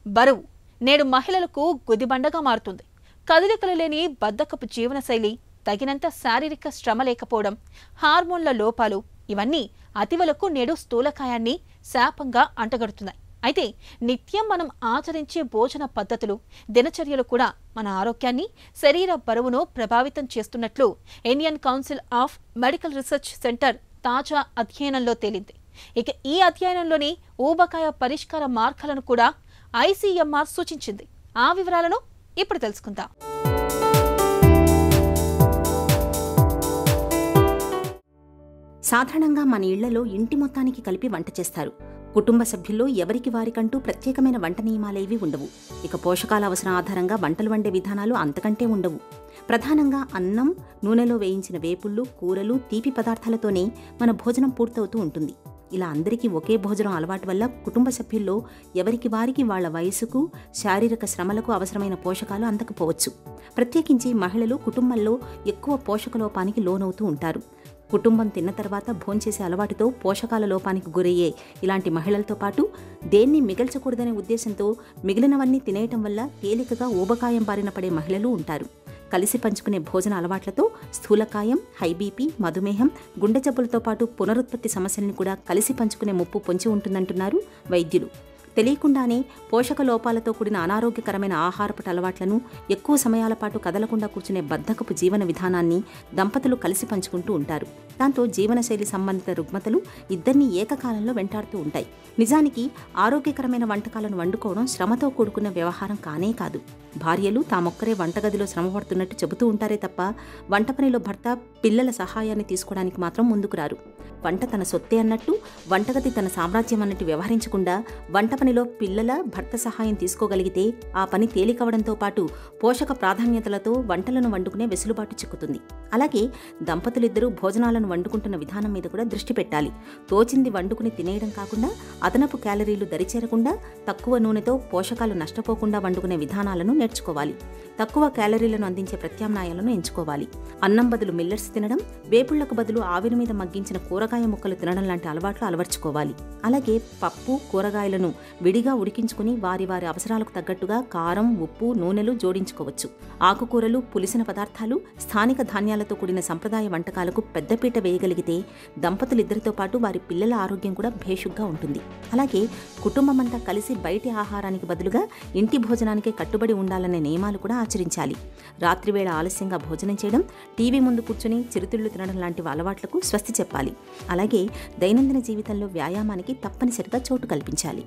బరువు నేడు మహిళలకు గుదిబండగా మారుతుంది. కదలికలు లేని బద్ధకపు జీవనశైలి, తగినంత శారీరక శ్రమ లేకపోవడం, హార్మోన్ల లోపాలు ఇవన్నీ అతివలకు నేడు స్థూలకాయాన్ని శాపంగా అంటగడుతున్నాయి. అయితే నిత్యం మనం ఆచరించే భోజన పద్ధతులు, దినచర్యలు కూడా మన ఆరోగ్యాన్ని, శరీర బరువును ప్రభావితం చేస్తున్నట్లు Indian council of medical research centre తాజా అధ్యయనంలో తేలింది. ఇక ఈ అధ్యయనంలోని ఊబకాయ పరిష్కార మార్గాలను కూడా ICMR సూచించింది. ఆ వివరాలను ఇప్పుడు తెలుసుకుందాం. సాధారణంగా మన ఇళ్లలో ఇంటి మొత్తానికి కలిపి వంట చేస్తారు. కుటుంబ సభ్యుల్లో ఎవరికి వారికంటూ ప్రత్యేకమైన వంట నియమాలేవీ ఉండవు. ఇక పోషకాల అవసరం ఆధారంగా వంటలు వండే విధానాలు అంతకంటే ఉండవు. ప్రధానంగా అన్నం, నూనెలో వేయించిన వేపుళ్ళు, కూరలు, తీపి పదార్థాలతోనే మన భోజనం పూర్తవుతూ ఉంటుంది. ఇలా అందరికీ ఒకే భోజనం అలవాటు వల్ల కుటుంబ సభ్యుల్లో ఎవరికి వారికి వాళ్ల వయసుకు, శారీరక శ్రమలకు అవసరమైన పోషకాలు అందకపోవచ్చు. ప్రత్యేకించి మహిళలు కుటుంబంలో ఎక్కువ పోషకలోపానికి లోనవుతూ ఉంటారు. కుటుంబం తిన్న తర్వాత భోంచేసే అలవాటుతో పోషకాల లోపానికి గురయ్యే ఇలాంటి మహిళలతో పాటు దేన్ని మిగల్చకూడదనే ఉద్దేశంతో మిగిలినవన్నీ తినేయటం వల్ల తేలికగా ఊబకాయం బారిన పడే మహిళలు ఉంటారు. కలిసి పంచుకునే భోజన అలవాట్లతో స్థూలకాయం, హై బీపీ, మధుమేహం, గుండె జబ్బులతో పాటు పునరుత్పత్తి సమస్యలను కూడా కలిసి పంచుకునే ముప్పు పొంచి ఉంటుందంటున్నారు వైద్యులు. తెలియకుండానే పోషక లోపాలతో కూడిన అనారోగ్యకరమైన ఆహారపు అలవాట్లను, ఎక్కువ సమయాల పాటు కదలకుండా కూర్చునే బద్ధకపు జీవన విధానాన్ని దంపతులు కలిసి పంచుకుంటూ ఉంటారు. దాంతో జీవనశైలి సంబంధిత రుగ్మతలు ఇద్దరినీ ఏకకాలంలో వెంటాడుతూ ఉంటాయి. నిజానికి ఆరోగ్యకరమైన వంటకాలను వండుకోవడం శ్రమతో కూడుకున్న వ్యవహారం కానే కాదు. భార్యలు తామొక్కరే వంటగదిలో శ్రమపడుతున్నట్టు చెబుతూ ఉంటారే తప్ప వంట పనిలో భర్త, పిల్లల సహాయాన్ని తీసుకోవడానికి మాత్రం ముందుకు రారు. వంట తన సొత్తే అన్నట్టు, వంటగది తన సామ్రాజ్యం అన్నట్టు వ్యవహరించకుండా వంట పనిలో పిల్లల, భర్త సహాయం తీసుకోగలిగితే ఆ పని తేలికవడంతో పాటు పోషక ప్రాధాన్యతలతో వంటలను వండుకునే వెసులుబాటు చిక్కుతుంది. అలాగే దంపతులిద్దరూ భోజనాలను వండుకుంటున్న విధానం మీద కూడా దృష్టి పెట్టాలి. తోచింది వండుకుని తినేయడం కాకుండా, అదనపు క్యాలరీలు దరిచేరకుండా, తక్కువ నూనెతో పోషకాలు నష్టపోకుండా వండుకునే విధానాలను నేర్చుకోవాలి. తక్కువ క్యాలరీలను అందించే ప్రత్యామ్నాయాలను ఎంచుకోవాలి. అన్నం బదులు మిల్లెట్స్ తినడం, వేపుళ్లకు బదులు ఆవిరి మీద మగ్గించిన కూరగాయ ముక్కలు తినడం లాంటి అలవాట్లు అలవర్చుకోవాలి. అలాగే పప్పు, కూరగాయలను విడిగా ఉడికించుకుని వారి వారి అవసరాలకు తగ్గట్టుగా కారం, ఉప్పు, నూనెలు జోడించుకోవచ్చు. ఆకుకూరలు, పులిసిన పదార్థాలు, స్థానిక ధాన్యాలతో కూడిన సంప్రదాయ వంటకాలకు పెద్దపీట వేయగలిగితే దంపతులిద్దరితో పాటు వారి పిల్లల ఆరోగ్యం కూడా భేషుగ్గా ఉంటుంది. అలాగే కుటుంబమంతా కలిసి బయటి ఆహారానికి బదులుగా ఇంటి భోజనానికే కట్టుబడి ఉండాలనే నియమాలు కూడా ఆచరించాలి. రాత్రివేళ ఆలస్యంగా భోజనం చేయడం, టీవీ ముందు కూర్చుని చిరుతిళ్లు తినడం లాంటి అలవాట్లకు స్వస్తి చెప్పాలి. అలాగే దైనందిన జీవితంలో వ్యాయామానికి తప్పనిసరిగా చోటు కల్పించాలి.